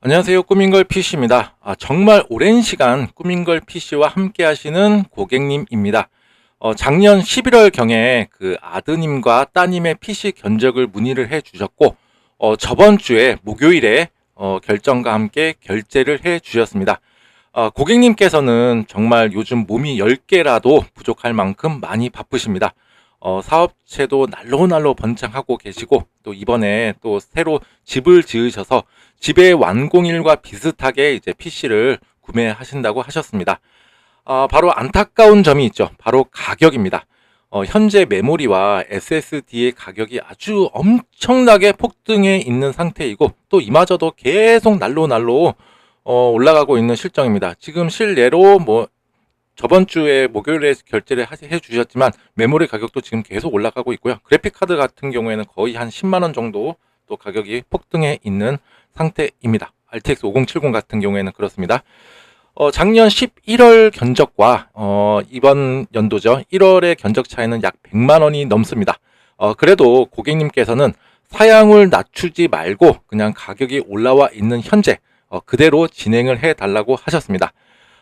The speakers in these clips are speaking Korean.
안녕하세요. 꾸민걸 PC입니다. 정말 오랜 시간 꾸민걸 PC와 함께 하시는 고객님입니다. 작년 11월경에 그 아드님과 따님의 PC 견적을 문의를 해 주셨고, 저번 주에 목요일에 결정과 함께 결제를 해 주셨습니다. 고객님께서는 정말 요즘 몸이 10개라도 부족할 만큼 많이 바쁘십니다. 사업체도 날로 번창하고 계시고, 또 이번에 또 새로 집을 지으셔서 집의 완공일과 비슷하게 이제 PC를 구매하신다고 하셨습니다. 바로 안타까운 점이 있죠. 바로 가격입니다. 현재 메모리와 SSD의 가격이 아주 엄청나게 폭등해 있는 상태이고, 또 이마저도 계속 날로 올라가고 있는 실정입니다. 지금 실례로 저번 주에 목요일에 결제를 해 주셨지만 메모리 가격도 지금 계속 올라가고 있고요. 그래픽 카드 같은 경우에는 거의 한 10만 원 정도 또 가격이 폭등해 있는 상태입니다. RTX 5070 같은 경우에는 그렇습니다. 작년 11월 견적과 이번 연도죠. 1월의 견적 차이는 약 100만 원이 넘습니다. 그래도 고객님께서는 사양을 낮추지 말고 그냥 가격이 올라와 있는 현재 그대로 진행을 해 달라고 하셨습니다.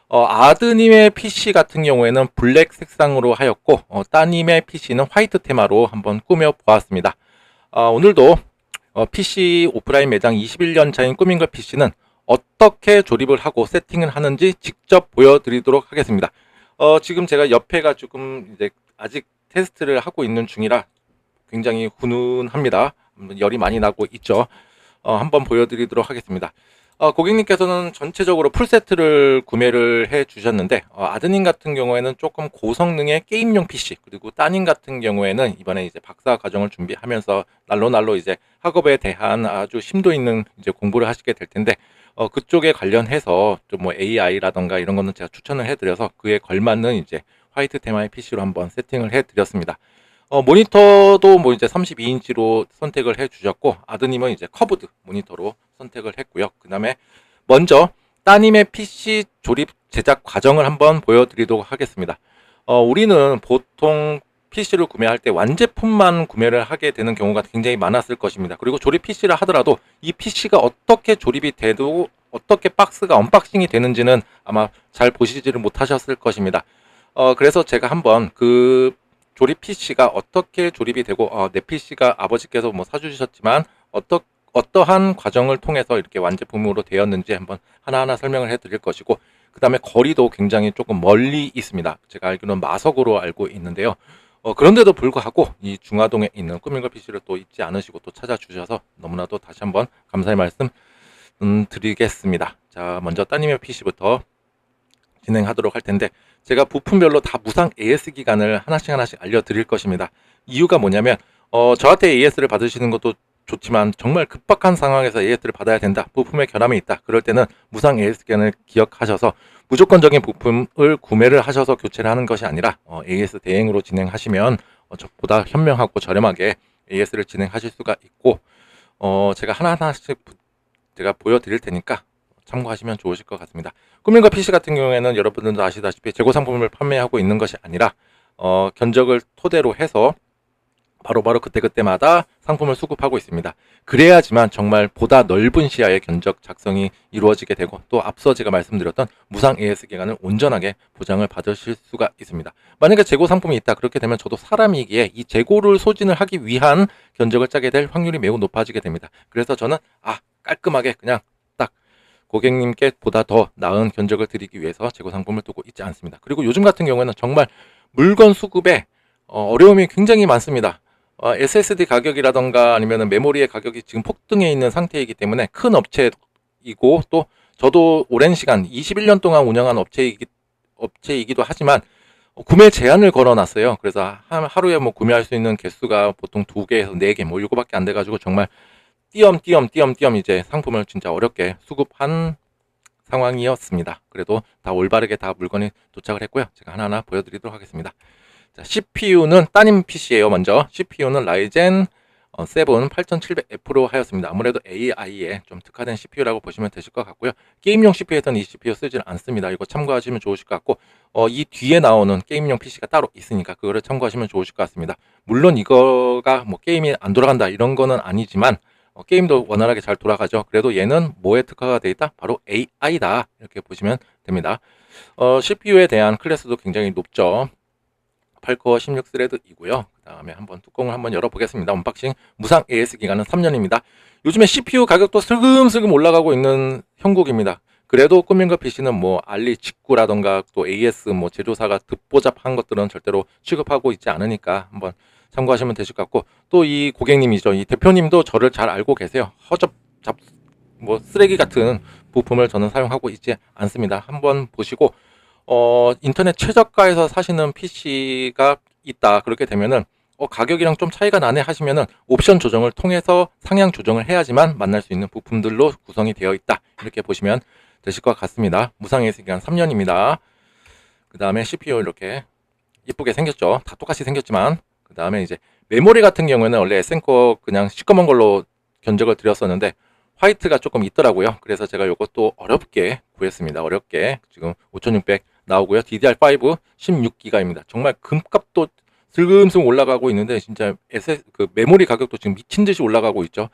아드님의 PC 같은 경우에는 블랙 색상으로 하였고, 따님의 PC는 화이트 테마로 한번 꾸며 보았습니다. 오늘도 PC 오프라인 매장 21년 차인 꾸민걸 PC는 어떻게 조립을 하고 세팅을 하는지 직접 보여드리도록 하겠습니다. 지금 제가 옆에가 조금 이제 아직 테스트를 하고 있는 중이라 굉장히 훈훈합니다. 열이 많이 나고 있죠. 한번 보여드리도록 하겠습니다. 고객님께서는 전체적으로 풀세트를 구매를 해 주셨는데, 아드님 같은 경우에는 조금 고성능의 게임용 PC, 그리고 따님 같은 경우에는 이번에 이제 박사 과정을 준비하면서 날로 이제 학업에 대한 아주 심도 있는 이제 공부를 하시게 될 텐데, 그쪽에 관련해서 좀 AI라던가 이런 거는 제가 추천을 해드려서 그에 걸맞는 이제 화이트 테마의 PC로 한번 세팅을 해드렸습니다. 모니터도 이제 32인치로 선택을 해 주셨고, 아드님은 이제 커브드 모니터로 선택을 했고요. 그 다음에 먼저 따님의 PC 조립 제작 과정을 한번 보여드리도록 하겠습니다. 우리는 보통 PC를 구매할 때 완제품만 구매를 하게 되는 경우가 굉장히 많았을 것입니다. 그리고 조립 PC를 하더라도 이 PC가 어떻게 조립이 돼도 어떻게 박스가 언박싱이 되는지는 아마 잘 보시지를 못하셨을 것입니다. 그래서 제가 한번 그 조립 PC가 어떻게 조립이 되고, 내 PC가 아버지께서 사주셨지만 어떠한 과정을 통해서 이렇게 완제품으로 되었는지 한번 하나하나 설명을 해드릴 것이고, 그 다음에 거리도 굉장히 조금 멀리 있습니다. 제가 알기로는 마석으로 알고 있는데요. 그런데도 불구하고 이 중화동에 있는 꾸민걸 PC를 또 잊지 않으시고 또 찾아주셔서 너무나도 다시 한번 감사의 말씀 드리겠습니다. 자, 먼저 따님의 PC부터 진행하도록 할 텐데, 제가 부품별로 다 무상 AS 기간을 하나씩 알려드릴 것입니다. 이유가 뭐냐면 저한테 AS를 받으시는 것도 좋지만 정말 급박한 상황에서 AS를 받아야 된다, 부품에 결함이 있다, 그럴 때는 무상 AS 기간을 기억하셔서 무조건적인 부품을 구매를 하셔서 교체를 하는 것이 아니라 AS 대행으로 진행하시면 저보다 현명하고 저렴하게 AS를 진행하실 수가 있고, 제가 하나하나씩 제가 보여드릴 테니까 참고하시면 좋으실 것 같습니다. 꾸민걸 PC 같은 경우에는 여러분들도 아시다시피 재고 상품을 판매하고 있는 것이 아니라 견적을 토대로 해서 바로바로 그때그때마다 상품을 수급하고 있습니다. 그래야지만 정말 보다 넓은 시야의 견적 작성이 이루어지게 되고, 또 앞서 제가 말씀드렸던 무상 AS 기간을 온전하게 보장을 받으실 수가 있습니다. 만약에 재고 상품이 있다, 그렇게 되면 저도 사람이기에 이 재고를 소진을 하기 위한 견적을 짜게 될 확률이 매우 높아지게 됩니다. 그래서 저는 깔끔하게 그냥 고객님께 보다 더 나은 견적을 드리기 위해서 재고 상품을 두고 있지 않습니다. 그리고 요즘 같은 경우에는 정말 물건 수급에 어려움이 굉장히 많습니다. SSD 가격이라던가 아니면 메모리의 가격이 지금 폭등해 있는 상태이기 때문에 큰 업체이고, 또 저도 오랜 시간 21년 동안 운영한 업체이기도 하지만 구매 제한을 걸어놨어요. 그래서 하루에 구매할 수 있는 개수가 보통 2개에서 4개 이거밖에 안 돼가지고 정말 띄엄 이제 상품을 진짜 어렵게 수급한 상황이었습니다. 그래도 다 올바르게 다 물건이 도착을 했고요. 제가 하나하나 보여드리도록 하겠습니다. 자, CPU는 따님 PC예요. 먼저 CPU는 라이젠 7 8700F로 하였습니다. 아무래도 AI에 좀 특화된 CPU라고 보시면 되실 것 같고요. 게임용 CPU에서는 이 CPU 쓰지는 않습니다. 이거 참고하시면 좋으실 것 같고, 이 뒤에 나오는 게임용 PC가 따로 있으니까 그거를 참고하시면 좋으실 것 같습니다. 물론 이거가 게임이 안 돌아간다 이런 거는 아니지만 게임도 원활하게 잘 돌아가죠. 그래도 얘는 뭐에 특화가 되어 있다? 바로 AI다. 이렇게 보시면 됩니다. CPU에 대한 클래스도 굉장히 높죠. 8코어 16스레드이고요. 그 다음에 한번 뚜껑을 한번 열어보겠습니다. 언박싱. 무상 AS 기간은 3년입니다. 요즘에 CPU 가격도 슬금슬금 올라가고 있는 형국입니다. 그래도 꾸민거 PC는 뭐 알리 직구라던가 또 AS 뭐 제조사가 듣보잡한 것들은 절대로 취급하고 있지 않으니까 한번 참고하시면 되실 것 같고, 또 이 고객님이죠. 이 대표님도 저를 잘 알고 계세요. 뭐 쓰레기 같은 부품을 저는 사용하고 있지 않습니다. 한번 보시고 인터넷 최저가에서 사시는 PC가 있다. 그렇게 되면은 가격이랑 좀 차이가 나네 하시면은 옵션 조정을 통해서 상향 조정을 해야지만 만날 수 있는 부품들로 구성이 되어 있다. 이렇게 보시면 되실 것 같습니다. 무상 AS 기간 3년입니다. 그 다음에 CPU 이렇게 이쁘게 생겼죠. 다 똑같이 생겼지만, 그 다음에 이제 메모리 같은 경우에는 원래 에센코 그냥 시꺼먼 걸로 견적을 드렸었는데 화이트가 조금 있더라고요. 그래서 제가 이것도 어렵게 구했습니다. 어렵게 지금 5600 나오고요. DDR5 16기가입니다. 정말 금값도 슬금슬금 올라가고 있는데 진짜 그 메모리 가격도 지금 미친 듯이 올라가고 있죠.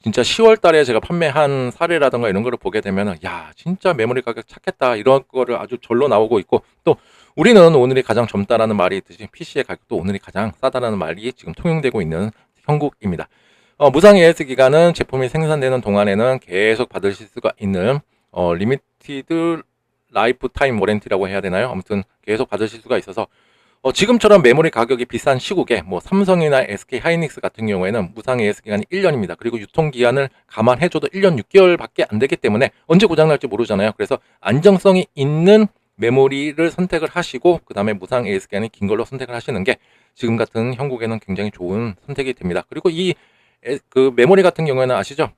진짜 10월 달에 제가 판매한 사례라던가 이런 거를 보게 되면 야, 진짜 메모리 가격 착했다. 이런 거를 아주 절로 나오고 있고, 또 우리는 오늘이 가장 젊다라는 말이 있듯이 PC의 가격도 오늘이 가장 싸다라는 말이 지금 통용되고 있는 형국입니다. 무상 AS 기간은 제품이 생산되는 동안에는 계속 받으실 수가 있는 리미티드 라이프 타임 워런티라고 해야 되나요? 아무튼 계속 받으실 수가 있어서 지금처럼 메모리 가격이 비싼 시국에 뭐 삼성이나 SK 하이닉스 같은 경우에는 무상 AS 기간이 1년입니다. 그리고 유통기한을 감안해줘도 1년 6개월밖에 안 되기 때문에 언제 고장날지 모르잖아요. 그래서 안정성이 있는 메모리를 선택을 하시고 그 다음에 무상 AS 기간이 긴 걸로 선택을 하시는 게 지금 같은 형국에는 굉장히 좋은 선택이 됩니다. 그리고 그 메모리 같은 경우에는 아시죠?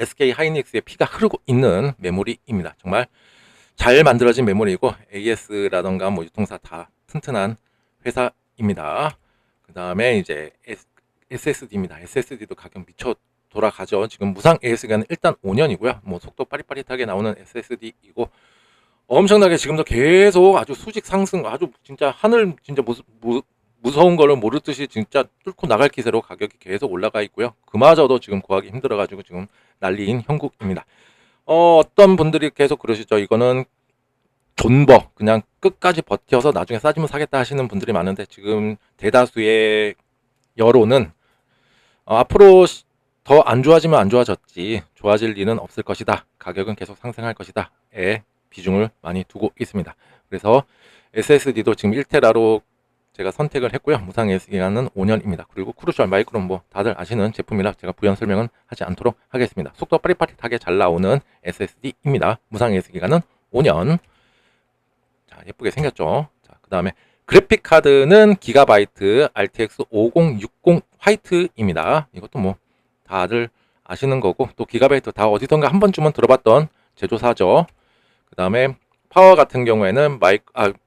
SK 하이닉스의 피가 흐르고 있는 메모리입니다. 정말 잘 만들어진 메모리이고 AS라던가 뭐 유통사 다 튼튼한 회사입니다. 그 다음에 이제 SSD입니다. SSD도 가격 미쳐 돌아가죠. 지금 무상 AS 기간은 일단 5년이고요. 뭐 속도 빠릿빠릿하게 나오는 SSD이고 엄청나게 지금도 계속 아주 수직 상승, 아주 진짜 하늘 진짜 무서운 거를 모르듯이 진짜 뚫고 나갈 기세로 가격이 계속 올라가 있고요. 그마저도 지금 구하기 힘들어가지고 지금 난리인 형국입니다. 어떤 분들이 계속 그러시죠. 이거는 존버 그냥 끝까지 버텨서 나중에 싸지면 사겠다 하시는 분들이 많은데 지금 대다수의 여론은 앞으로 더 안 좋아지면 안 좋아졌지 좋아질 일은 없을 것이다. 가격은 계속 상승할 것이다에 비중을 많이 두고 있습니다. 그래서 SSD도 지금 1테라로 제가 선택을 했고요. 무상 AS 기간은 5년입니다. 그리고 크루셜 마이크론 뭐 다들 아시는 제품이라 제가 부연 설명은 하지 않도록 하겠습니다. 속도 빠릿빠릿하게 잘 나오는 SSD입니다. 무상 AS 기간은 5년. 자, 예쁘게 생겼죠. 자, 그 다음에 그래픽 카드는 기가바이트 RTX 5060 화이트입니다. 이것도 뭐 다들 아시는 거고, 또 기가바이트 다 어디선가 한 번쯤은 들어봤던 제조사죠. 그 다음에 파워 같은 경우에는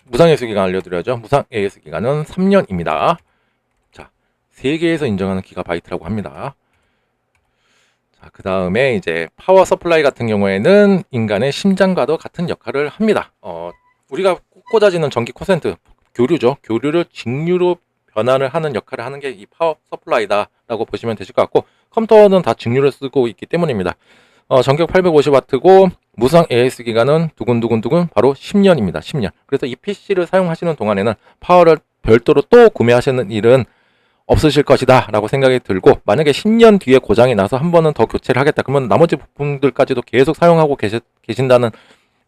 무상 AS 기간 알려드려야죠. 무상 AS 기간은 3년입니다. 자, 세계에서 인정하는 기가바이트라고 합니다. 자, 그 다음에 이제 파워 서플라이 같은 경우에는 인간의 심장과도 같은 역할을 합니다. 우리가 꽂아지는 전기 콘센트, 교류죠. 교류를 직류로 변환을 하는 역할을 하는 게 이 파워 서플라이다라고 보시면 되실 것 같고, 컴퓨터는 다 직류를 쓰고 있기 때문입니다. 전격 850W고 무상 AS 기간은 두근두근두근 바로 10년입니다. 10년. 그래서 이 PC를 사용하시는 동안에는 파워를 별도로 또 구매하시는 일은 없으실 것이다 라고 생각이 들고, 만약에 10년 뒤에 고장이 나서 한 번은 더 교체를 하겠다 그러면 나머지 부품들까지도 계속 사용하고 계신다는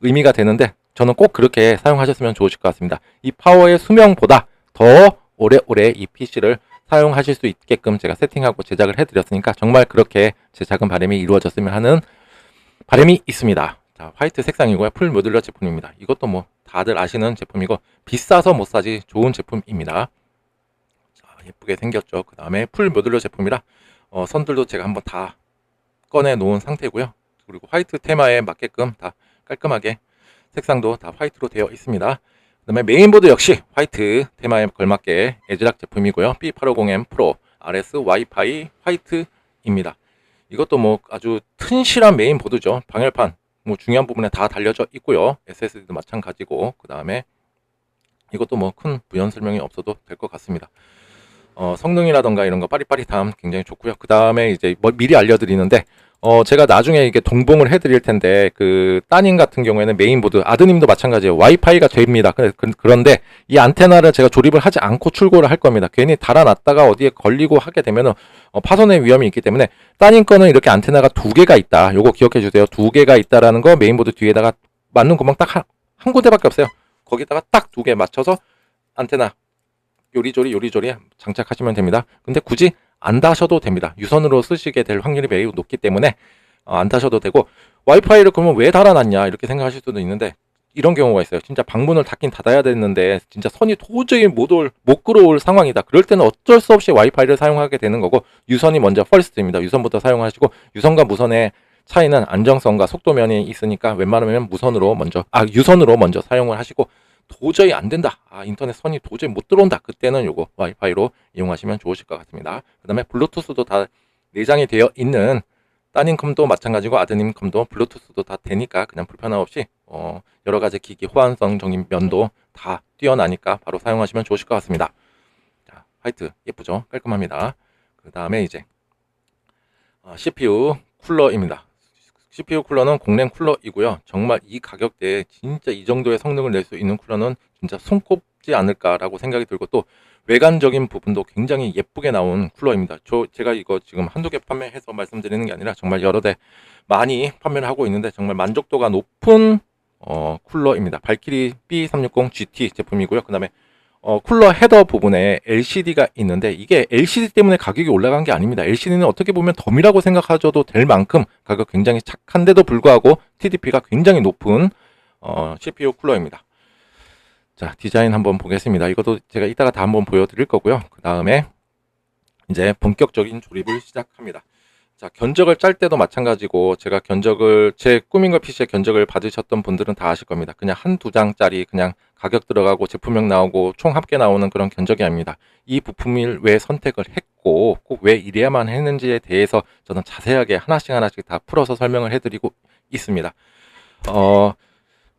의미가 되는데, 저는 꼭 그렇게 사용하셨으면 좋으실 것 같습니다. 이 파워의 수명보다 더 오래오래 이 PC를 사용하실 수 있게끔 제가 세팅하고 제작을 해드렸으니까 정말 그렇게 제 작은 바람이 이루어졌으면 하는 바람이 있습니다. 자, 화이트 색상이고요. 풀 모듈러 제품입니다. 이것도 뭐 다들 아시는 제품이고 비싸서 못 사지 좋은 제품입니다. 자, 예쁘게 생겼죠. 그 다음에 풀 모듈러 제품이라 선들도 제가 한번 다 꺼내 놓은 상태고요. 그리고 화이트 테마에 맞게끔 다 깔끔하게 색상도 다 화이트로 되어 있습니다. 그 다음에 메인보드 역시 화이트 테마에 걸맞게 에즈락 제품이고요. B850M 프로 RS 와이파이 화이트입니다. 이것도 뭐 아주 튼실한 메인보드죠. 방열판 뭐 중요한 부분에 다 달려져 있고요. SSD도 마찬가지고, 그 다음에 이것도 뭐 큰 부연 설명이 없어도 될 것 같습니다. 성능이라던가 이런 거 빠릿빠릿함 굉장히 좋고요. 그 다음에 이제 뭐 미리 알려드리는데 제가 나중에 이게 동봉을 해드릴 텐데 그 따님 같은 경우에는 메인보드, 아드님도 마찬가지예요. 와이파이가 됩니다. 그런데 이 안테나를 제가 조립을 하지 않고 출고를 할 겁니다. 괜히 달아놨다가 어디에 걸리고 하게 되면은 파손의 위험이 있기 때문에 따님 거는 이렇게 안테나가 2개가 있다. 요거 기억해 주세요. 2개가 있다라는 거 메인보드 뒤에다가 맞는 구멍 딱 한 군데밖에 없어요. 거기다가 딱 2개 맞춰서 안테나 요리조리 장착하시면 됩니다. 근데 굳이 안 다셔도 됩니다. 유선으로 쓰시게 될 확률이 매우 높기 때문에 안 다셔도 되고, 와이파이를 그러면 왜 달아놨냐 이렇게 생각하실 수도 있는데 이런 경우가 있어요. 진짜 방문을 닫긴 닫아야 되는데 진짜 선이 도저히 못 끌어올 상황이다. 그럴 때는 어쩔 수 없이 와이파이를 사용하게 되는 거고, 유선이 먼저 퍼스트입니다. 유선부터 사용하시고, 유선과 무선의 차이는 안정성과 속도면이 있으니까 웬만하면 유선으로 먼저 사용을 하시고, 도저히 안 된다, 인터넷 선이 도저히 못 들어온다, 그때는 요거 와이파이로 이용하시면 좋으실 것 같습니다. 그 다음에 블루투스도 다 내장이 되어 있는 따님 컴도 마찬가지고 아드님 컴도 블루투스도 다 되니까 그냥 불편함 없이 여러 가지 기기 호환성적인 면도 다 뛰어나니까 바로 사용하시면 좋으실 것 같습니다. 자, 화이트 예쁘죠? 깔끔합니다. 그 다음에 이제 CPU 쿨러입니다. CPU 쿨러는 공랭 쿨러이고요. 정말 이 가격대에 진짜 이 정도의 성능을 낼 수 있는 쿨러는 진짜 손꼽지 않을까라고 생각이 들고, 또 외관적인 부분도 굉장히 예쁘게 나온 쿨러입니다. 제가 이거 지금 한두 개 판매해서 말씀드리는 게 아니라 정말 여러 대 많이 판매를 하고 있는데 정말 만족도가 높은 쿨러입니다. 발키리 B360GT 제품이고요. 그 다음에 쿨러 헤더 부분에 LCD가 있는데 이게 LCD 때문에 가격이 올라간 게 아닙니다. LCD는 어떻게 보면 덤이라고 생각하셔도 될 만큼 가격 굉장히 착한데도 불구하고 TDP가 굉장히 높은 CPU 쿨러입니다. 자, 디자인 한번 보겠습니다. 이것도 제가 이따가 다 한번 보여드릴 거고요. 그 다음에 이제 본격적인 조립을 시작합니다. 자, 견적을 짤 때도 마찬가지고, 제가 제 꾸민걸 PC의 견적을 받으셨던 분들은 다 아실 겁니다. 그냥 한두 장짜리 그냥 가격 들어가고 제품명 나오고 총 합계 나오는 그런 견적이 아닙니다. 이 부품을 왜 선택을 했고 꼭 왜 이래야만 했는지에 대해서 저는 자세하게 하나씩 다 풀어서 설명을 해드리고 있습니다.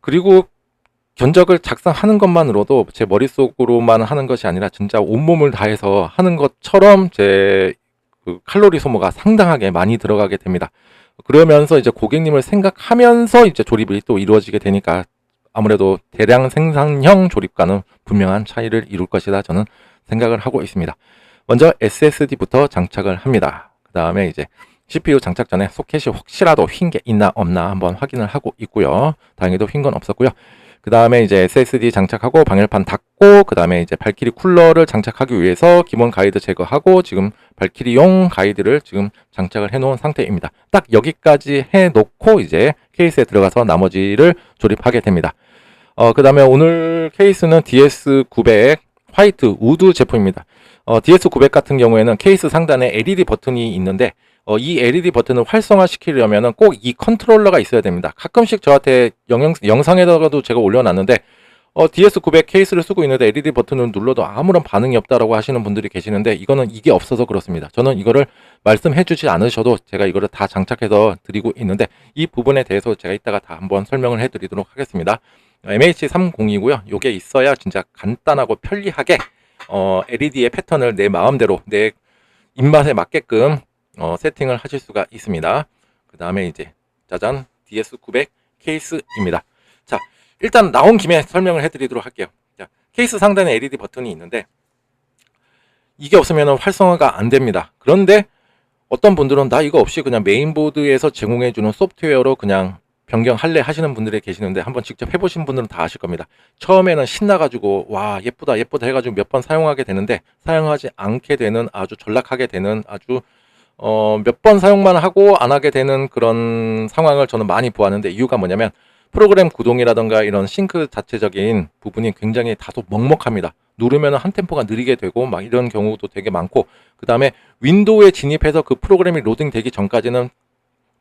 그리고 견적을 작성하는 것만으로도 제 머릿속으로만 하는 것이 아니라 진짜 온몸을 다해서 하는 것처럼 제 칼로리 소모가 상당하게 많이 들어가게 됩니다. 그러면서 이제 고객님을 생각하면서 이제 조립이 또 이루어지게 되니까 아무래도 대량 생산형 조립과는 분명한 차이를 이룰 것이다, 저는 생각을 하고 있습니다. 먼저 SSD부터 장착을 합니다. 그 다음에 이제 CPU 장착 전에 소켓이 혹시라도 휜 게 있나 없나 한번 확인을 하고 있고요. 다행히도 휜 건 없었고요. 그 다음에 이제 SSD 장착하고 방열판 닫고, 그 다음에 이제 발키리 쿨러를 장착하기 위해서 기본 가이드 제거하고 지금 발키리용 가이드를 지금 장착을 해 놓은 상태입니다. 딱 여기까지 해 놓고 이제 케이스에 들어가서 나머지를 조립하게 됩니다. 그 다음에 오늘 케이스는 DS900 화이트 우드 제품입니다. DS900 같은 경우에는 케이스 상단에 LED 버튼이 있는데 이 LED 버튼을 활성화시키려면 꼭 이 컨트롤러가 있어야 됩니다. 가끔씩 저한테 영상에다가도 제가 올려놨는데 DS900 케이스를 쓰고 있는데 LED 버튼을 눌러도 아무런 반응이 없다라고 하시는 분들이 계시는데, 이거는 이게 없어서 그렇습니다. 저는 이거를 말씀해 주지 않으셔도 제가 이거를 다 장착해서 드리고 있는데, 이 부분에 대해서 제가 이따가 다 한번 설명을 해 드리도록 하겠습니다. MH30이고요. 이게 있어야 진짜 간단하고 편리하게 LED의 패턴을 내 마음대로 내 입맛에 맞게끔 세팅을 하실 수가 있습니다. 그 다음에 이제 짜잔, DS900 케이스입니다. 자, 일단 나온 김에 설명을 해드리도록 할게요. 자, 케이스 상단에 LED 버튼이 있는데 이게 없으면 활성화가 안 됩니다. 그런데 어떤 분들은 나 이거 없이 그냥 메인보드에서 제공해주는 소프트웨어로 그냥 변경할래 하시는 분들이 계시는데, 한번 직접 해보신 분들은 다 아실 겁니다. 처음에는 신나가지고 와 예쁘다 해가지고 몇 번 사용하게 되는데, 사용하지 않게 되는, 아주 전락하게 되는, 아주 몇 번 사용만 하고 안 하게 되는 그런 상황을 저는 많이 보았는데, 이유가 뭐냐면 프로그램 구동이라던가 이런 싱크 자체적인 부분이 굉장히 다소 먹먹합니다. 누르면 한 템포가 느리게 되고 막 이런 경우도 되게 많고, 그 다음에 윈도우에 진입해서 그 프로그램이 로딩 되기 전까지는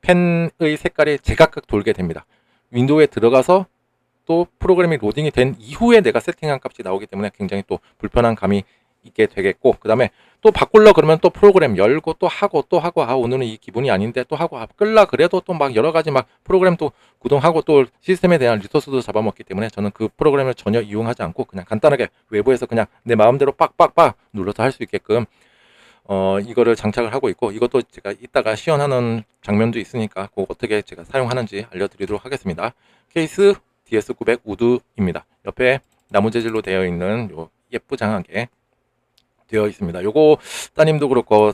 펜의 색깔이 제각각 돌게 됩니다. 윈도우에 들어가서 또 프로그램이 로딩이 된 이후에 내가 세팅한 값이 나오기 때문에 굉장히 또 불편한 감이 있게 되겠고, 그 다음에 또 바꿀라 그러면 또 프로그램 열고 또 하고 오늘은 이 기분이 아닌데 또 하고 끌라 그래도 또 막 여러 가지 막 프로그램 또 구동하고 또 시스템에 대한 리소스도 잡아먹기 때문에 저는 그 프로그램을 전혀 이용하지 않고 그냥 간단하게 외부에서 그냥 내 마음대로 빡빡빡 눌러서 할 수 있게끔 이거를 장착을 하고 있고, 이것도 제가 이따가 시연하는 장면도 있으니까 그거 어떻게 제가 사용하는지 알려드리도록 하겠습니다. 케이스 DS900 우드입니다. 옆에 나무 재질로 되어 있는 요 예쁘장하게 되어 있습니다. 요거 따님도 그렇고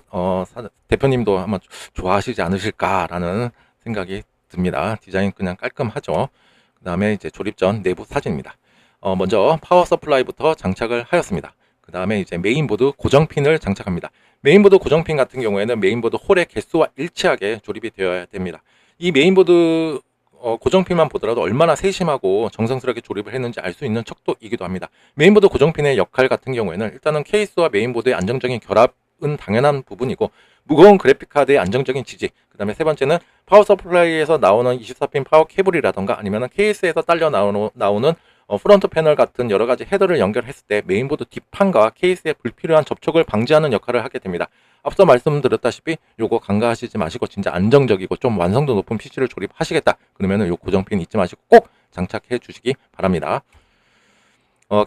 대표님도 아마 좋아하시지 않으실까라는 생각이 듭니다. 디자인 그냥 깔끔하죠. 그 다음에 이제 조립 전 내부 사진입니다. 먼저 파워 서플라이부터 장착을 하였습니다. 그 다음에 이제 메인보드 고정핀을 장착합니다. 메인보드 고정핀 같은 경우에는 메인보드 홀의 개수와 일치하게 조립이 되어야 됩니다. 이 메인보드 고정핀만 보더라도 얼마나 세심하고 정성스럽게 조립을 했는지 알 수 있는 척도이기도 합니다. 메인보드 고정핀의 역할 같은 경우에는 일단은 케이스와 메인보드의 안정적인 결합은 당연한 부분이고, 무거운 그래픽카드의 안정적인 지지, 그 다음에 세 번째는 파워 서플라이에서 나오는 24핀 파워 케이블이라던가 아니면 케이스에서 딸려 나오는 프론트 패널 같은 여러 가지 헤더를 연결했을 때 메인보드 뒷판과 케이스의 불필요한 접촉을 방지하는 역할을 하게 됩니다. 앞서 말씀드렸다시피 요거 간과하시지 마시고 진짜 안정적이고 좀 완성도 높은 PC를 조립하시겠다 그러면은 요 고정핀 잊지 마시고 꼭 장착해 주시기 바랍니다.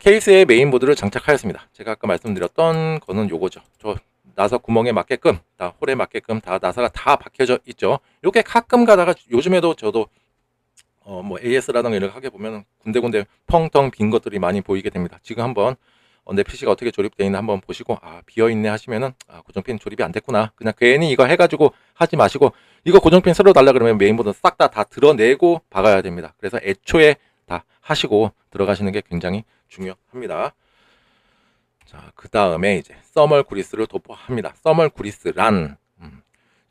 케이스에 메인보드를 장착하였습니다. 제가 아까 말씀드렸던 거는 요거죠. 저 나사 구멍에 맞게끔 다 홀에 맞게끔 다 나사가 다 박혀져 있죠. 요게 가끔 가다가 요즘에도 저도 뭐 AS라던가 이런 거 하게 보면 군데군데 펑텅 빈 것들이 많이 보이게 됩니다. 지금 한번 내 PC가 어떻게 조립되어 있나 한번 보시고 비어있네 하시면은 고정핀 조립이 안 됐구나, 그냥 괜히 이거 해가지고 하지 마시고 이거 고정핀 새로 달라 그러면 메인보드 싹 다 드러내고 박아야 됩니다. 그래서 애초에 다 하시고 들어가시는 게 굉장히 중요합니다. 자, 그 다음에 이제 서멀 그리스를 도포합니다. 서멀 그리스란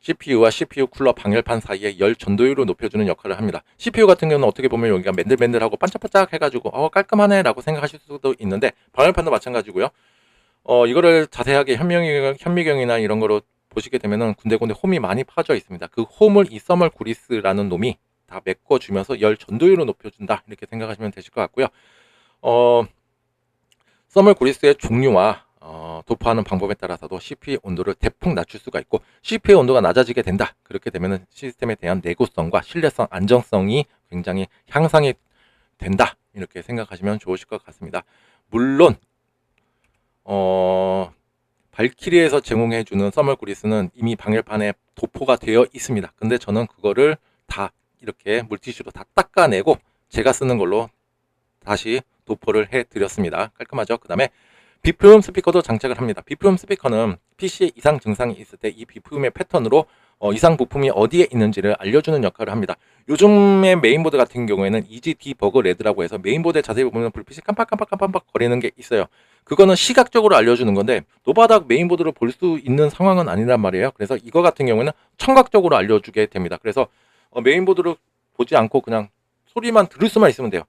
CPU와 CPU 쿨러 방열판 사이에 열 전도율을 높여주는 역할을 합니다. CPU 같은 경우는 어떻게 보면 여기가 맨들맨들하고 반짝반짝 해가지고 깔끔하네 라고 생각하실 수도 있는데, 방열판도 마찬가지고요. 이거를 자세하게 현미경이나 이런 거로 보시게 되면은 군데군데 홈이 많이 파져 있습니다. 그 홈을 이 서멀 그리스라는 놈이 다 메꿔주면서 열 전도율을 높여준다 이렇게 생각하시면 되실 것 같고요. 서멀 그리스의 종류와 도포하는 방법에 따라서도 CPU 온도를 대폭 낮출 수가 있고, CPU 온도가 낮아지게 된다 그렇게 되면 시스템에 대한 내구성과 신뢰성, 안정성이 굉장히 향상이 된다 이렇게 생각하시면 좋으실 것 같습니다. 물론 발키리에서 제공해주는 서멀 그리스는 이미 방열판에 도포가 되어 있습니다. 근데 저는 그거를 다 이렇게 물티슈로 다 닦아내고 제가 쓰는 걸로 다시 도포를 해드렸습니다. 깔끔하죠? 그 다음에 비프음 스피커도 장착을 합니다. 비프음 스피커는 PC에 이상 증상이 있을 때 이 비프음의 패턴으로 이상 부품이 어디에 있는지를 알려주는 역할을 합니다. 요즘의 메인보드 같은 경우에는 EG 디버그 레드라고 해서 메인보드에 자세히 보면 불빛이 깜빡깜빡 거리는 게 있어요. 그거는 시각적으로 알려주는 건데 노바닥 메인보드를 볼 수 있는 상황은 아니란 말이에요. 그래서 이거 같은 경우에는 청각적으로 알려주게 됩니다. 그래서 메인보드를 보지 않고 그냥 소리만 들을 수만 있으면 돼요.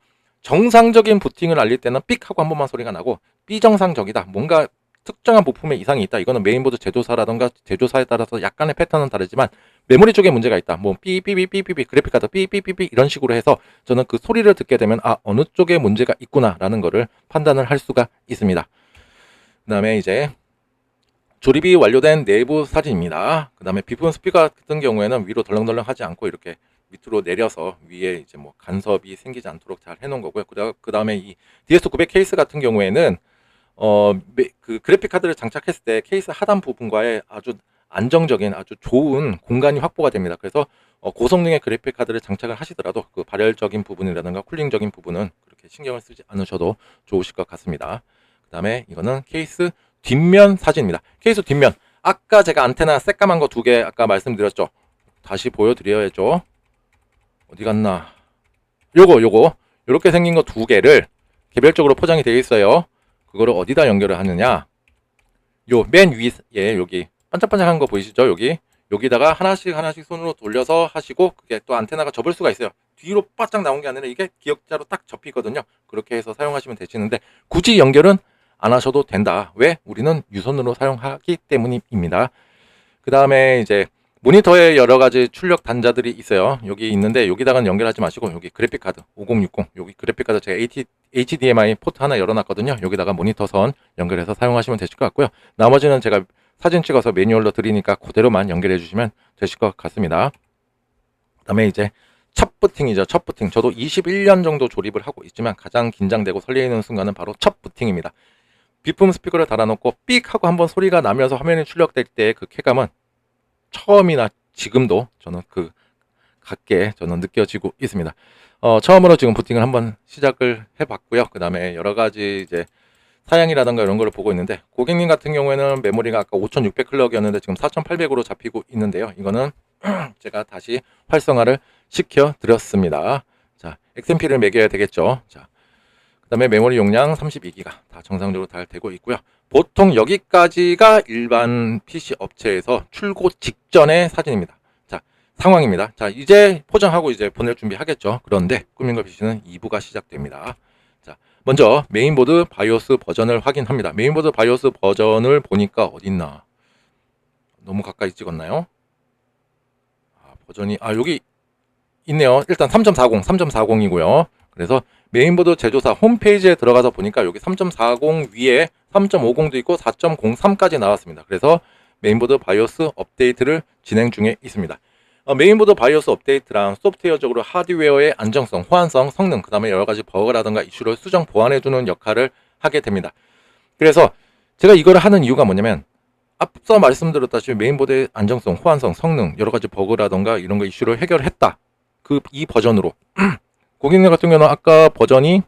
정상적인 부팅을 알릴 때는 삑 하고 한 번만 소리가 나고, 비정상적이다, 뭔가 특정한 부품에 이상이 있다, 이거는 메인보드 제조사라던가 제조사에 따라서 약간의 패턴은 다르지만 메모리 쪽에 문제가 있다, 뭐 삐삐삐삐삐 그래픽카드 삐삐삐삐 이런 식으로 해서 저는 그 소리를 듣게 되면 어느 쪽에 문제가 있구나 라는 거를 판단을 할 수가 있습니다. 그 다음에 이제 조립이 완료된 내부 사진입니다. 그 다음에 비프음 스피커 같은 경우에는 위로 덜렁덜렁 하지 않고 이렇게 밑으로 내려서 위에 이제 뭐 간섭이 생기지 않도록 잘 해놓은 거고요. 그 다음에 이 DS900 케이스 같은 경우에는 그 그래픽 카드를 장착했을 때 케이스 하단 부분과의 아주 안정적인 아주 좋은 공간이 확보가 됩니다. 그래서 고성능의 그래픽 카드를 장착을 하시더라도 그 발열적인 부분이라든가 쿨링적인 부분은 그렇게 신경을 쓰지 않으셔도 좋으실 것 같습니다. 그 다음에 이거는 케이스 뒷면 사진입니다. 케이스 뒷면, 아까 제가 안테나 새까만 거 2개 아까 말씀드렸죠. 다시 보여드려야죠. 어디 갔나? 요거 요렇게 생긴 거 2개를 개별적으로 포장이 되어 있어요. 그거를 어디다 연결을 하느냐, 요 맨 위에 여기 반짝반짝한 거 보이시죠? 여기다가 하나씩 손으로 돌려서 하시고, 그게 또 안테나가 접을 수가 있어요. 뒤로 바짝 나온 게 아니라 이게 기역자로 딱 접히거든요. 그렇게 해서 사용하시면 되시는데 굳이 연결은 안 하셔도 된다. 왜? 우리는 유선으로 사용하기 때문입니다. 그 다음에 이제 모니터에 여러 가지 출력 단자들이 있어요. 여기 있는데 여기다가는 연결하지 마시고 여기 그래픽카드 5060 여기 그래픽카드 제가 HDMI 포트 하나 열어놨거든요. 여기다가 모니터 선 연결해서 사용하시면 되실 것 같고요. 나머지는 제가 사진 찍어서 매뉴얼로 드리니까 그대로만 연결해 주시면 되실 것 같습니다. 그 다음에 이제 첫 부팅이죠. 첫 부팅. 저도 21년 정도 조립을 하고 있지만 가장 긴장되고 설레이는 순간은 바로 첫 부팅입니다. 비품 스피커를 달아놓고 삑 하고 한번 소리가 나면서 화면이 출력될 때 그 쾌감은 처음이나 지금도 저는 그 같게 저는 느껴지고 있습니다. 처음으로 지금 부팅을 한번 시작을 해봤고요. 그 다음에 여러 가지 이제 사양이라던가 이런 걸 보고 있는데, 고객님 같은 경우에는 메모리가 아까 5600 클럭이었는데 지금 4800으로 잡히고 있는데요. 이거는 제가 다시 활성화를 시켜 드렸습니다. 자, XMP를 매겨야 되겠죠. 자, 그 다음에 메모리 용량 32기가 다 정상적으로 잘 되고 있고요. 보통 여기까지가 일반 PC 업체에서 출고 직전의 사진입니다. 자, 상황입니다. 자, 이제 포장하고 이제 보낼 준비 하겠죠. 그런데 꾸민걸 PC는 2부가 시작됩니다. 자, 먼저 메인보드 바이오스 버전을 확인합니다. 메인보드 바이오스 버전을 보니까 어딨나? 너무 가까이 찍었나요? 버전이 여기 있네요. 일단 3.40, 3.40이고요. 그래서 메인보드 제조사 홈페이지에 들어가서 보니까 여기 3.40 위에 3.50도 있고 4.03까지 나왔습니다. 그래서 메인보드 바이오스 업데이트를 진행 중에 있습니다. 메인보드 바이오스 업데이트랑 소프트웨어적으로 하드웨어의 안정성, 호환성, 성능, 그 다음에 여러가지 버그라든가 이슈를 수정 보완해주는 역할을 하게 됩니다. 그래서 제가 이걸 하는 이유가 뭐냐면, 앞서 말씀드렸다시피 메인보드의 안정성, 호환성, 성능, 여러가지 버그라든가 이런 거 이슈를 해결했다. 이 버전으로 고객님 같은 경우는 아까 버전이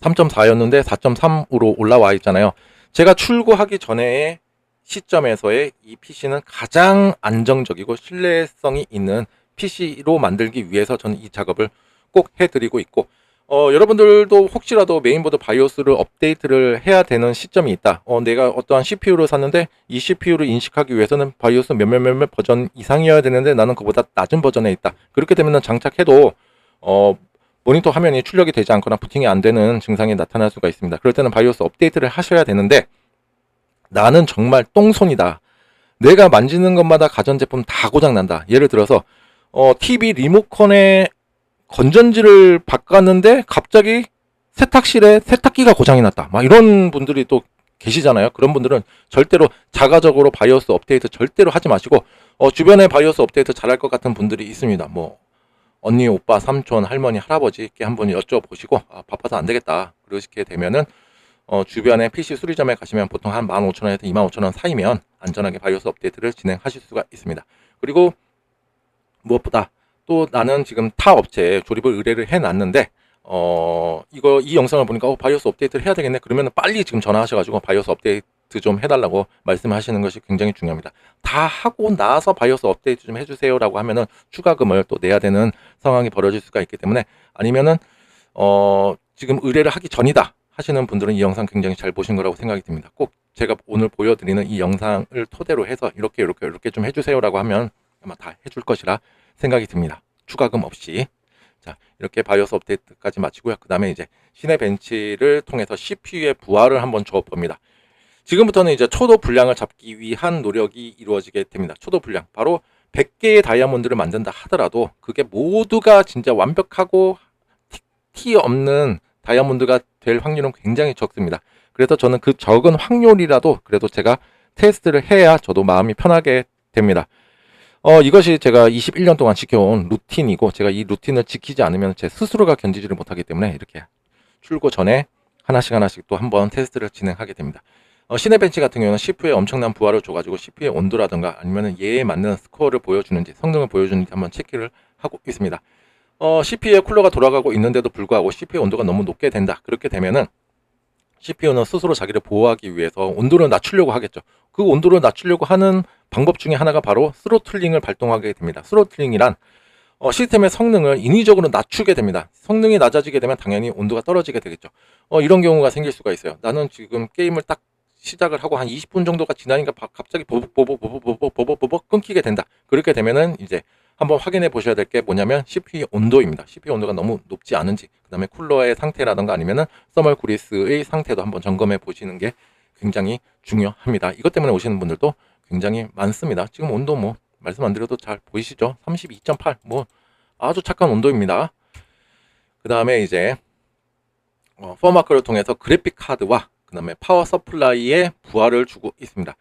3.4였는데 4.3으로 올라와 있잖아요. 제가 출고하기 전에 시점에서의 이 PC는 가장 안정적이고 신뢰성이 있는 PC로 만들기 위해서 저는 이 작업을 꼭 해드리고 있고, 여러분들도 혹시라도 메인보드 바이오스를 업데이트를 해야 되는 시점이 있다. 내가 어떠한 CPU를 샀는데 이 CPU를 인식하기 위해서는 바이오스 몇몇 버전 이상이어야 되는데 나는 그보다 낮은 버전에 있다. 그렇게 되면 장착해도 모니터 화면이 출력이 되지 않거나 부팅이 안 되는 증상이 나타날 수가 있습니다. 그럴 때는 바이오스 업데이트를 하셔야 되는데, 나는 정말 똥손이다. 내가 만지는 것마다 가전제품 다 고장난다. 예를 들어서 TV 리모컨의 건전지를 바꿨는데 갑자기 세탁실에 세탁기가 고장이 났다. 막 이런 분들이 또 계시잖아요. 그런 분들은 절대로 자가적으로 바이오스 업데이트 절대로 하지 마시고, 주변에 바이오스 업데이트 잘할 것 같은 분들이 있습니다. 뭐 언니, 오빠, 삼촌, 할머니, 할아버지께 한번 여쭤보시고, 바빠서 안 되겠다. 그러시게 되면은 주변에 PC 수리점에 가시면 보통 한 15,000원에서 25,000원 사이면 안전하게 바이오스 업데이트를 진행하실 수가 있습니다. 그리고 무엇보다 또 나는 지금 타 업체에 조립을 의뢰를 해놨는데, 이 영상을 보니까 바이오스 업데이트를 해야 되겠네. 그러면 빨리 지금 전화하셔가지고 바이오스 업데이트 좀 해달라고 말씀하시는 것이 굉장히 중요합니다. 다 하고 나서 바이오스 업데이트 좀 해주세요라고 하면은 추가금을 또 내야 되는 상황이 벌어질 수가 있기 때문에, 아니면은 지금 의뢰를 하기 전이다 하시는 분들은 이 영상 굉장히 잘 보신 거라고 생각이 듭니다. 꼭 제가 오늘 보여드리는 이 영상을 토대로 해서 이렇게 좀 해주세요라고 하면 아마 다 해줄 것이라 생각이 듭니다. 추가금 없이. 자, 이렇게 바이오스 업데이트까지 마치고요. 그 다음에 이제 시네벤치를 통해서 CPU의 부하를 한번 줘봅니다. 지금부터는 이제 초도 분량을 잡기 위한 노력이 이루어지게 됩니다. 초도 분량. 바로 100개의 다이아몬드를 만든다 하더라도 그게 모두가 진짜 완벽하고 티 없는 다이아몬드가 될 확률은 굉장히 적습니다. 그래서 저는 그 적은 확률이라도 그래도 제가 테스트를 해야 저도 마음이 편하게 됩니다. 이것이 제가 21년 동안 지켜온 루틴이고, 제가 이 루틴을 지키지 않으면 제 스스로가 견디지를 못하기 때문에 이렇게 출고 전에 하나씩 또 한번 테스트를 진행하게 됩니다. 시네벤치 같은 경우는 CPU에 엄청난 부하를 줘가지고 CPU의 온도라든가 아니면 얘에 맞는 스코어를 보여주는지 성능을 보여주는지 한번 체크를 하고 있습니다. CPU에 쿨러가 돌아가고 있는데도 불구하고 CPU 온도가 너무 높게 된다. 그렇게 되면은 CPU는 스스로 자기를 보호하기 위해서 온도를 낮추려고 하겠죠. 그 온도를 낮추려고 하는 방법 중에 하나가 바로 스로틀링을 발동하게 됩니다. 스로틀링이란 시스템의 성능을 인위적으로 낮추게 됩니다. 성능이 낮아지게 되면 당연히 온도가 떨어지게 되겠죠. 이런 경우가 생길 수가 있어요. 나는 지금 게임을 딱 시작을 하고 한 20분 정도가 지나니까 갑자기 보복 끊기게 된다. 그렇게 되면은 이제 한번 확인해 보셔야 될 게 뭐냐면 CPU 온도입니다. CPU 온도가 너무 높지 않은지, 그 다음에 쿨러의 상태라든가 아니면은 서멀 그리스의 상태도 한번 점검해 보시는 게 굉장히 중요합니다. 이것 때문에 오시는 분들도 굉장히 많습니다. 지금 온도 뭐 말씀 안 드려도 잘 보이시죠? 32.8 뭐 아주 착한 온도입니다. 그 다음에 이제 펌마크를 통해서 그래픽 카드와 그 다음에 파워 서플라이에 부하를 주고 있습니다.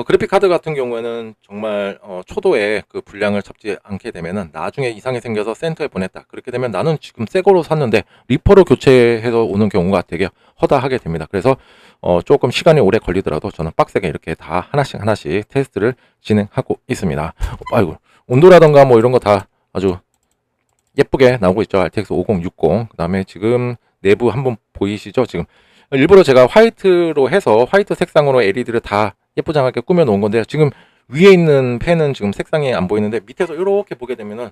그래픽 카드 같은 경우에는 정말 초도에 그 분량을 잡지 않게 되면은 나중에 이상이 생겨서 센터에 보냈다. 그렇게 되면 나는 지금 새 거로 샀는데 리퍼로 교체해서 오는 경우가 되게 허다하게 됩니다. 그래서 조금 시간이 오래 걸리더라도 저는 빡세게 이렇게 다 하나씩 테스트를 진행하고 있습니다. 아이고, 온도라던가 뭐 이런 거 다 아주 예쁘게 나오고 있죠. RTX 5060. 그 다음에 지금 내부 한번 보이시죠? 지금 일부러 제가 화이트로 해서 화이트 색상으로 LED를 다 예쁘장하게 꾸며 놓은 건데, 지금 위에 있는 펜은 지금 색상이 안 보이는데 밑에서 이렇게 보게 되면은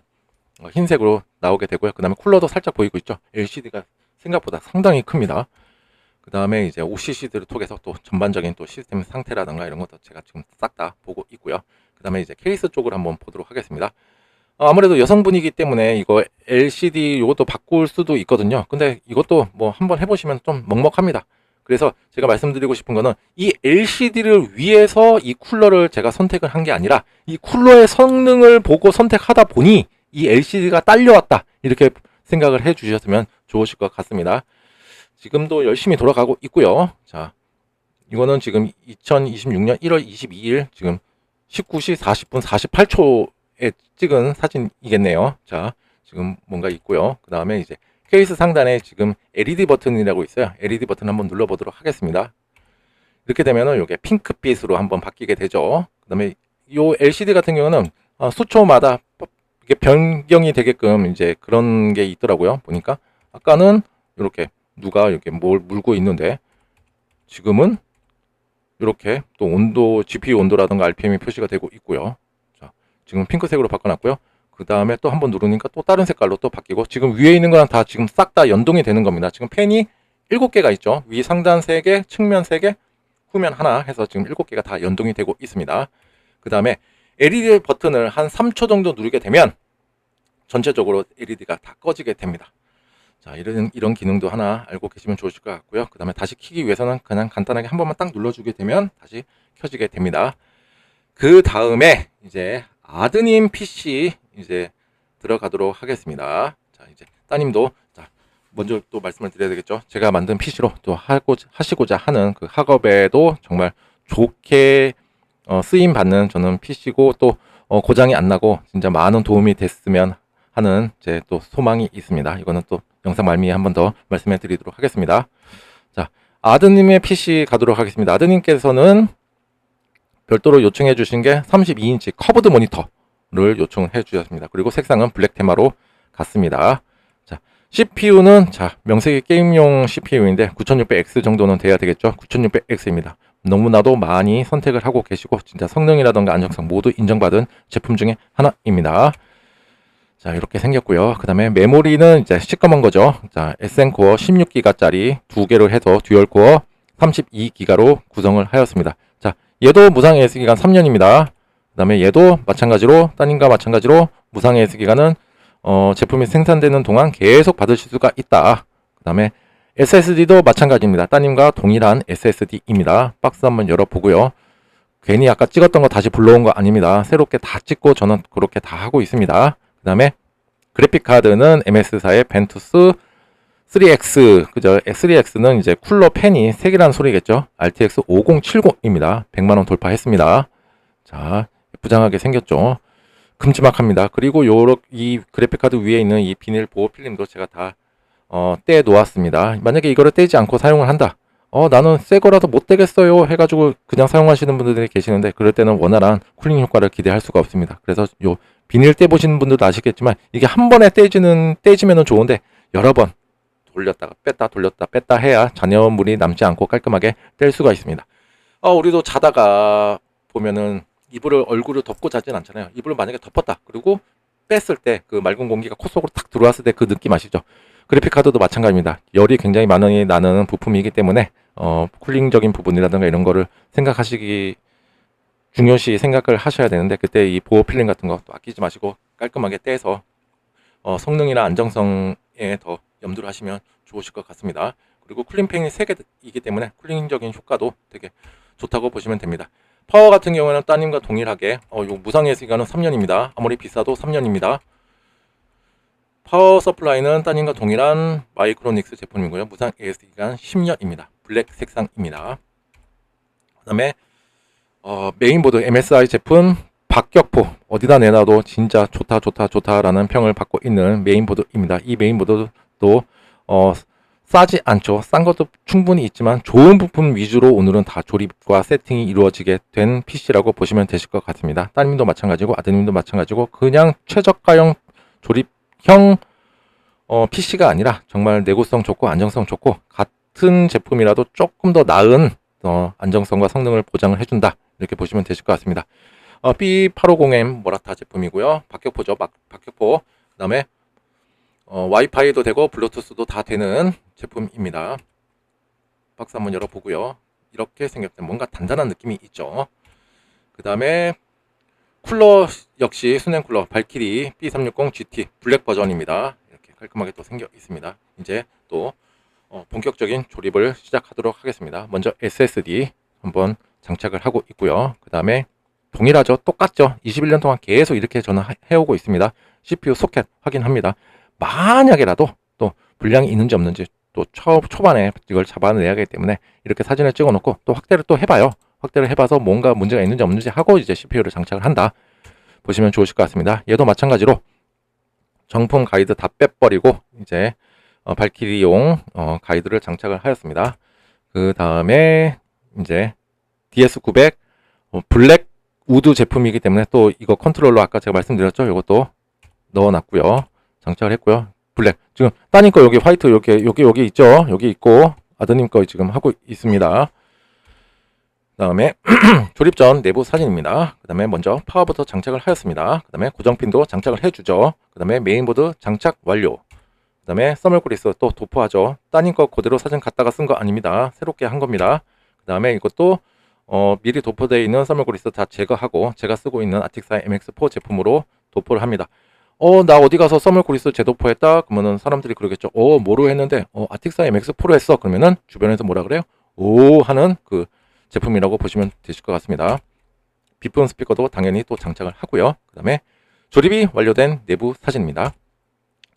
흰색으로 나오게 되고요. 그 다음에 쿨러도 살짝 보이고 있죠. LCD가 생각보다 상당히 큽니다. 그 다음에 이제 OCC들을 통해서 또 전반적인 또 시스템 상태라든가 이런 것도 제가 지금 싹 다 보고 있고요. 그 다음에 이제 케이스 쪽을 한번 보도록 하겠습니다. 아무래도 여성분이기 때문에 이거 LCD 이것도 바꿀 수도 있거든요. 근데 이것도 뭐 한번 해보시면 좀 먹먹합니다. 그래서 제가 말씀드리고 싶은 거는 이 LCD를 위해서 이 쿨러를 제가 선택을 한 게 아니라 이 쿨러의 성능을 보고 선택하다 보니 이 LCD가 딸려왔다, 이렇게 생각을 해 주셨으면 좋으실 것 같습니다. 지금도 열심히 돌아가고 있고요. 자, 이거는 지금 2026년 1월 22일 지금 19시 40분 48초에 찍은 사진이겠네요. 자, 지금 뭔가 있고요. 그 다음에 이제 케이스 상단에 지금 LED 버튼이라고 있어요. LED 버튼 한번 눌러보도록 하겠습니다. 이렇게 되면은 이게 핑크빛으로 한번 바뀌게 되죠. 그 다음에 이 LCD 같은 경우는 수초마다 이게 변경이 되게끔 이제 그런 게 있더라고요. 보니까 아까는 이렇게 누가 이렇게 뭘 물고 있는데 지금은 이렇게 또 온도, GPU 온도라든가 RPM이 표시가 되고 있고요. 자, 지금 핑크색으로 바꿔놨고요. 그 다음에 또 한번 누르니까 또 다른 색깔로 또 바뀌고, 지금 위에 있는 거랑 다 지금 싹 다 연동이 되는 겁니다. 지금 펜이 7개가 있죠. 위 상단 3개, 측면 3개, 후면 하나 해서 지금 7개가 다 연동이 되고 있습니다. 그 다음에 LED 버튼을 한 3초 정도 누르게 되면 전체적으로 LED가 다 꺼지게 됩니다. 자, 이런 기능도 하나 알고 계시면 좋으실 것 같고요. 그 다음에 다시 켜기 위해서는 그냥 간단하게 한 번만 딱 눌러주게 되면 다시 켜지게 됩니다. 그 다음에 이제 아드님 PC 이제 들어가도록 하겠습니다. 자, 이제 따님도 자, 먼저 또 말씀을 드려야 되겠죠. 제가 만든 PC로 또 하시고자 하는 그 학업에도 정말 좋게 쓰임 받는 저는 PC고, 또 고장이 안 나고 진짜 많은 도움이 됐으면 하는 제 또 소망이 있습니다. 이거는 또 영상 말미에 한 번 더 말씀해 드리도록 하겠습니다. 자, 아드님의 PC 가도록 하겠습니다. 아드님께서는 별도로 요청해 주신 게 32인치 커브드 모니터를 요청해 주셨습니다. 그리고 색상은 블랙 테마로 갔습니다. 자, CPU는 자, 명색이 게임용 CPU인데 9600X 정도는 돼야 되겠죠. 9600X입니다. 너무나도 많이 선택을 하고 계시고 진짜 성능이라던가 안정성 모두 인정받은 제품 중에 하나입니다. 자, 이렇게 생겼고요. 그 다음에 메모리는 이제 시꺼먼 거죠. 자, SN코어 16기가짜리 2개를 해서 듀얼코어 32기가로 구성을 하였습니다. 자, 얘도 무상 AS 기간 3년입니다. 그 다음에 얘도 마찬가지로 따님과 마찬가지로 무상 AS 기간은 제품이 생산되는 동안 계속 받으실 수가 있다. 그 다음에 SSD도 마찬가지입니다. 따님과 동일한 SSD입니다. 박스 한번 열어보고요. 괜히 아까 찍었던 거 다시 불러온 거 아닙니다. 새롭게 다 찍고 저는 그렇게 다 하고 있습니다. 그 다음에 그래픽 카드는 MS사의 벤투스 3X, 그죠? 3X는 이제 쿨러 팬이 3개라는 소리겠죠? RTX 5070입니다. 100만원 돌파했습니다. 자, 예쁘장하게 생겼죠? 큼지막합니다. 그리고 이 그래픽 카드 위에 있는 이 비닐 보호 필름도 제가 다 떼 놓았습니다. 만약에 이거를 떼지 않고 사용을 한다. 나는 새 거라서 못 떼겠어요 해가지고 그냥 사용하시는 분들이 계시는데, 그럴 때는 원활한 쿨링 효과를 기대할 수가 없습니다. 그래서 요 비닐 떼보시는 분들도 아시겠지만 이게 한 번에 떼지면은 좋은데 여러 번 돌렸다가 뺐다 돌렸다 뺐다 해야 잔여물이 남지 않고 깔끔하게 뗄 수가 있습니다. 우리도 자다가 보면은 얼굴을 덮고 자진 않잖아요. 이불을 만약에 덮었다 그리고 뺐을 때 그 맑은 공기가 코 속으로 탁 들어왔을 때 그 느낌 아시죠? 그래픽 카드도 마찬가지입니다. 열이 굉장히 많이 나는 부품이기 때문에 쿨링적인 부분이라든가 이런 거를 중요시 생각을 하셔야 되는데, 그때 이 보호 필름 같은 거 또 아끼지 마시고 깔끔하게 떼서 성능이나 안정성에 더 염두를 하시면 좋으실 것 같습니다. 그리고 쿨링팬이 3개이기 때문에 쿨링적인 효과도 되게 좋다고 보시면 됩니다. 파워 같은 경우에는 따님과 동일하게 요 무상 AS 기간은 3년입니다. 아무리 비싸도 3년입니다. 파워 서플라이는 따님과 동일한 마이크로닉스 제품이고요. 무상 AS 기간 10년입니다. 블랙 색상입니다. 그 다음에 메인보드 MSI 제품 박격포 어디다 내놔도 진짜 좋다라는 평을 받고 있는 메인보드입니다. 이 메인보드도 싸지 않죠. 싼 것도 충분히 있지만 좋은 부품 위주로 오늘은 다 조립과 세팅이 이루어지게 된 PC라고 보시면 되실 것 같습니다. 따님도 마찬가지고 아드님도 마찬가지고 그냥 최저가형 조립형 PC가 아니라 정말 내구성 좋고 안정성 좋고 같은 제품이라도 조금 더 나은 안정성과 성능을 보장을 해준다. 이렇게 보시면 되실 것 같습니다. B850M 모라타 제품이고요. 박격포죠. 박격포. 그 다음에 와이파이도 되고 블루투스도 다 되는 제품입니다. 박스 한번 열어보고요. 이렇게 생겼을 때 뭔가 단단한 느낌이 있죠. 그 다음에 쿨러 역시 수냉 쿨러 발키리 B360 GT 블랙 버전입니다. 이렇게 깔끔하게 또 생겨 있습니다. 이제 또 본격적인 조립을 시작하도록 하겠습니다. 먼저 SSD 한번 장착을 하고 있고요. 그 다음에 동일하죠. 똑같죠. 21년 동안 계속 이렇게 저는 해오고 있습니다. CPU 소켓 확인합니다. 만약에라도 또 불량이 있는지 없는지 또 초반에 이걸 잡아내야 하기 때문에 이렇게 사진을 찍어 놓고 또 확대를 또 해봐요. 확대를 해봐서 뭔가 문제가 있는지 없는지 하고 이제 CPU를 장착을 한다. 보시면 좋으실 것 같습니다. 얘도 마찬가지로 정품 가이드 다 빼버리고 이제 발키리용 가이드를 장착을 하였습니다. 그 다음에 이제 DS900 블랙 우드 제품이기 때문에 또 이거 컨트롤러 아까 제가 말씀드렸죠. 이것도 넣어놨고요. 장착을 했고요. 블랙 지금 따님 거 여기 화이트 여기 있죠. 여기 있고 아드님 거 지금 하고 있습니다. 그 다음에 조립 전 내부 사진입니다. 그 다음에 먼저 파워부터 장착을 하였습니다. 그 다음에 고정핀도 장착을 해주죠. 그 다음에 메인보드 장착 완료. 그 다음에 서멀그리스 또 도포하죠. 따님 거 그대로 사진 갖다가 쓴 거 아닙니다. 새롭게 한 겁니다. 그 다음에 이것도 미리 도포되어 있는 서멀그리스 다 제거하고 제가 쓰고 있는 아틱사의 MX4 제품으로 도포를 합니다. 나 어디 가서 서멀그리스 재도포했다? 그러면은 사람들이 그러겠죠. 뭐로 했는데? 아틱사의 MX4로 했어. 그러면은 주변에서 뭐라 그래요? 오 하는 그 제품이라고 보시면 되실 것 같습니다. 비품 스피커도 당연히 또 장착을 하고요. 그 다음에 조립이 완료된 내부 사진입니다.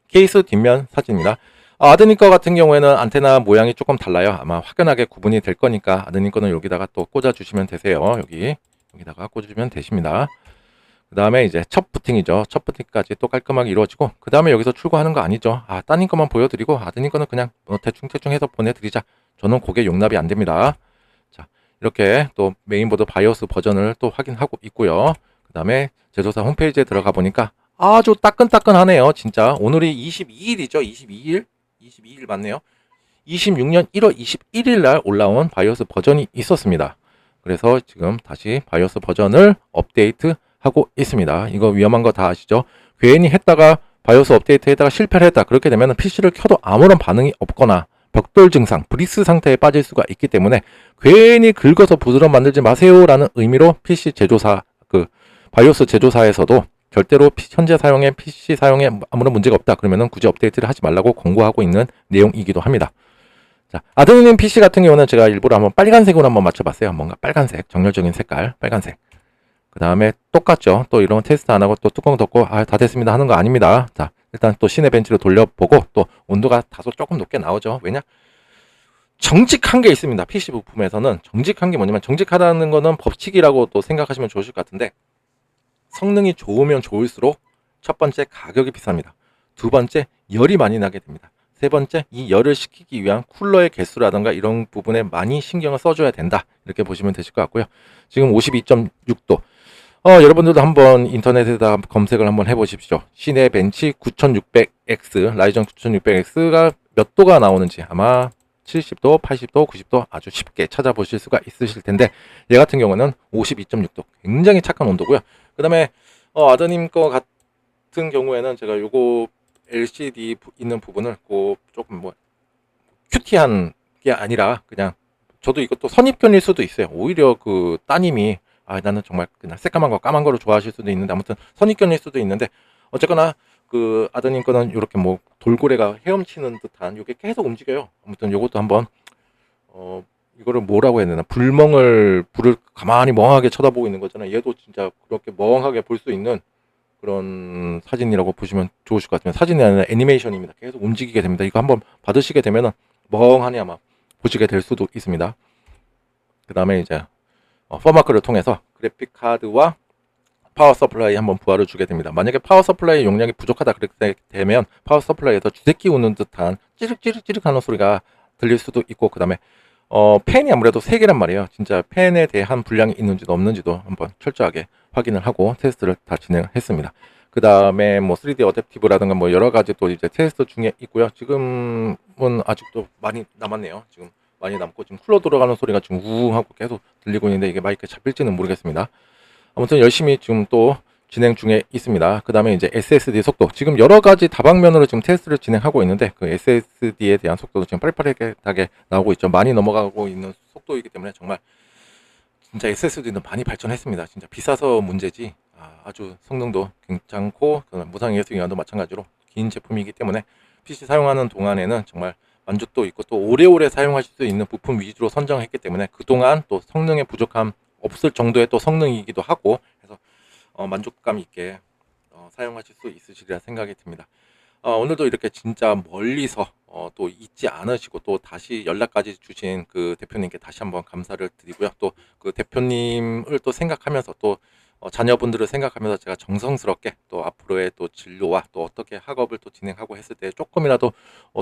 케이스 뒷면 사진입니다. 아드님 거 같은 경우에는 안테나 모양이 조금 달라요. 아마 확연하게 구분이 될 거니까 아드님 거는 여기다가 또 꽂아 주시면 되세요. 여기다가 꽂으시면 되십니다. 그 다음에 이제 첫 부팅이죠. 첫 부팅까지 또 깔끔하게 이루어지고 그 다음에 여기서 출고하는 거 아니죠. 따님 거만 보여드리고 아드님 거는 그냥 대충 해서 보내드리자. 저는 그게 용납이 안 됩니다. 자, 이렇게 또 메인보드 바이오스 버전을 또 확인하고 있고요. 그 다음에 제조사 홈페이지에 들어가 보니까 아주 따끈따끈하네요. 진짜 오늘이 22일이죠. 22일 맞네요. 26년 1월 21일 날 올라온 바이오스 버전이 있었습니다. 그래서 지금 다시 바이오스 버전을 업데이트 하고 있습니다. 이거 위험한 거 다 아시죠? 괜히 했다가 바이오스 업데이트 했다가 실패를 했다. 그렇게 되면 PC를 켜도 아무런 반응이 없거나 벽돌 증상, 브리스 상태에 빠질 수가 있기 때문에 괜히 긁어서 부드러운 만들지 마세요 라는 의미로 PC 제조사, 바이오스 제조사에서도 절대로 현재 사용에 PC 사용에 아무런 문제가 없다. 그러면은 굳이 업데이트를 하지 말라고 권고하고 있는 내용이기도 합니다. 자, 아드님 PC 같은 경우는 제가 일부러 한번 빨간색으로 한번 맞춰봤어요. 뭔가 빨간색, 정열적인 색깔, 빨간색. 그 다음에 똑같죠. 또 이런 테스트 안 하고 또 뚜껑 덮고 다 됐습니다 하는 거 아닙니다. 자, 일단 또 시내 벤치로 돌려보고 또 온도가 다소 조금 높게 나오죠. 왜냐? 정직한 게 있습니다. PC 부품에서는 정직한 게 뭐냐면 정직하다는 거는 법칙이라고 또 생각하시면 좋으실 것 같은데 성능이 좋으면 좋을수록 첫 번째 가격이 비쌉니다. 두 번째 열이 많이 나게 됩니다. 세 번째 이 열을 식히기 위한 쿨러의 개수라든가 이런 부분에 많이 신경을 써줘야 된다. 이렇게 보시면 되실 것 같고요. 지금 52.6도. 여러분들도 한번 인터넷에다 검색을 한번 해보십시오. 시내 벤치 9600X, 라이전 9600X가 몇 도가 나오는지 아마 70도, 80도, 90도 아주 쉽게 찾아보실 수가 있으실 텐데 얘 같은 경우는 52.6도. 굉장히 착한 온도고요. 그 다음에 아드님 거 같은 경우에는 제가 요거 LCD 있는 부분을 조금 큐티한 게 아니라 그냥 저도 이것도 선입견일 수도 있어요. 오히려 그 따님이 나는 정말 그냥 새까만 거 까만 거를 좋아하실 수도 있는데 아무튼 선입견일 수도 있는데 어쨌거나 그 아드님 거는 이렇게 돌고래가 헤엄치는 듯한 이게 계속 움직여요. 아무튼 요것도 한번 이거를 뭐라고 해야 되나 불을 가만히 멍하게 쳐다보고 있는 거잖아요. 얘도 진짜 그렇게 멍하게 볼 수 있는 그런 사진이라고 보시면 좋으실 것 같습니다. 사진이 아니라 애니메이션입니다. 계속 움직이게 됩니다. 이거 한번 받으시게 되면은 멍하니 아마 보시게 될 수도 있습니다. 그 다음에 이제 퍼마크를 통해서 그래픽 카드와 파워 서플라이 한번 부하를 주게 됩니다. 만약에 파워 서플라이 용량이 부족하다 그렇게 되면 파워 서플라이에서 쥐새끼 우는 듯한 찌륵찌륵찌륵 하는 소리가 들릴 수도 있고, 그 다음에 팬이 아무래도 3개란 말이에요. 진짜 팬에 대한 불량이 있는지도 없는지도 한번 철저하게 확인을 하고 테스트를 다 진행했습니다. 그 다음에 뭐 3D 어댑티브라든가 뭐 여러 가지 또 이제 테스트 중에 있고요. 지금은 아직도 많이 남았네요. 지금 많이 남고 지금 쿨러 돌아가는 소리가 지금 우웅 하고 계속 들리고 있는데 이게 마이크에 잡힐지는 모르겠습니다. 아무튼 열심히 지금 또 진행 중에 있습니다. 그 다음에 이제 SSD 속도, 지금 여러 가지 다방면으로 지금 테스트를 진행하고 있는데 그 SSD에 대한 속도도 지금 빠릿빠릿하게 나오고 있죠. 많이 넘어가고 있는 속도이기 때문에 정말 진짜 SSD는 많이 발전했습니다. 진짜 비싸서 문제지 아주 성능도 괜찮고 무상 예수기간도 마찬가지로 긴 제품이기 때문에 PC 사용하는 동안에는 정말 만족도 있고 또 오래오래 사용하실 수 있는 부품 위주로 선정했기 때문에 그동안 또 성능의 부족함 없을 정도의 또 성능이기도 하고 해서 만족감 있게 사용하실 수 있으시리라 생각이 듭니다. 오늘도 이렇게 진짜 멀리서 또 잊지 않으시고 또 다시 연락까지 주신 그 대표님께 다시 한번 감사를 드리고요. 또 그 대표님을 또 생각하면서 또 자녀분들을 생각하면서 제가 정성스럽게 또 앞으로의 또 진로와 또 어떻게 학업을 또 진행하고 했을 때 조금이라도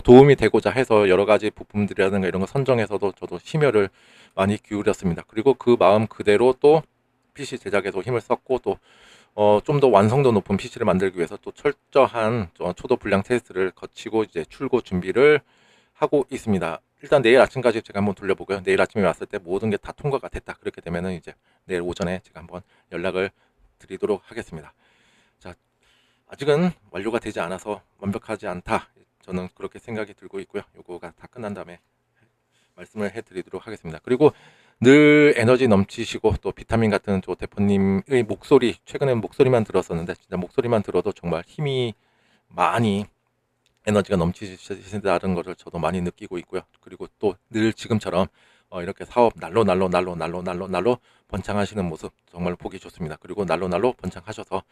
도움이 되고자 해서 여러 가지 부품들이라든가 이런 거 선정해서도 저도 심혈을 많이 기울였습니다. 그리고 그 마음 그대로 또 PC 제작에도 힘을 썼고 또 좀 더 완성도 높은 PC를 만들기 위해서 또 철저한 초도 불량 테스트를 거치고 이제 출고 준비를 하고 있습니다. 일단 내일 아침까지 제가 한번 돌려보고요. 내일 아침에 왔을 때 모든 게 다 통과가 됐다. 그렇게 되면은 이제 내일 오전에 제가 한번 연락을 드리도록 하겠습니다. 자, 아직은 완료가 되지 않아서 완벽하지 않다. 저는 그렇게 생각이 들고 있고요. 요거가 다 끝난 다음에 말씀을 해드리도록 하겠습니다. 그리고 늘 에너지 넘치시고 또 비타민 같은 조 대표님의 목소리, 최근에 목소리만 들었었는데 진짜 목소리만 들어도 정말 힘이 많이 에너지가 넘치신다는 것을 저도 많이 느끼고 있고요. 그리고 또 늘 지금처럼 이렇게 사업 날로 번창하시는 모습 정말 보기 좋습니다. 그리고 날로 번창하셔서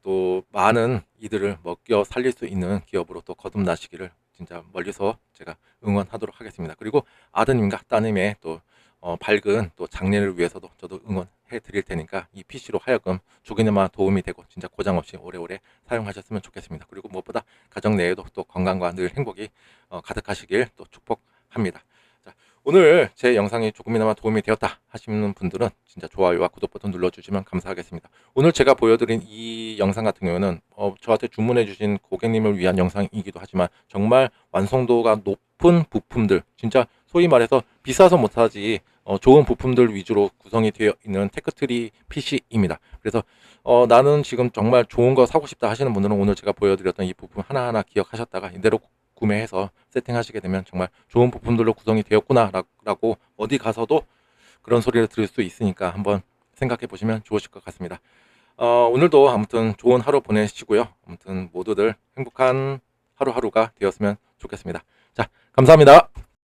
또 많은 이들을 먹여 살릴 수 있는 기업으로 또 거듭나시기를 진짜 멀리서 제가 응원하도록 하겠습니다. 그리고 아드님과 따님의 또 밝은 또 장래를 위해서도 저도 응원해 드릴 테니까 이 PC로 하여금 조금이나마 도움이 되고 진짜 고장 없이 오래오래 사용하셨으면 좋겠습니다. 그리고 무엇보다 가정 내에도 또 건강과 늘 행복이 가득하시길 또 축복합니다. 자, 오늘 제 영상이 조금이나마 도움이 되었다 하시는 분들은 진짜 좋아요와 구독 버튼 눌러주시면 감사하겠습니다. 오늘 제가 보여드린 이 영상 같은 경우는 저한테 주문해 주신 고객님을 위한 영상이기도 하지만 정말 완성도가 높은 부품들, 진짜 소위 말해서 비싸서 못하지 좋은 부품들 위주로 구성이 되어 있는 테크트리 PC입니다. 그래서 나는 지금 정말 좋은 거 사고 싶다 하시는 분들은 오늘 제가 보여드렸던 이 부품 하나하나 기억하셨다가 이대로 구매해서 세팅하시게 되면 정말 좋은 부품들로 구성이 되었구나 라고 어디 가서도 그런 소리를 들을 수 있으니까 한번 생각해 보시면 좋으실 것 같습니다. 오늘도 아무튼 좋은 하루 보내시고요. 아무튼 모두들 행복한 하루하루가 되었으면 좋겠습니다. 자, 감사합니다.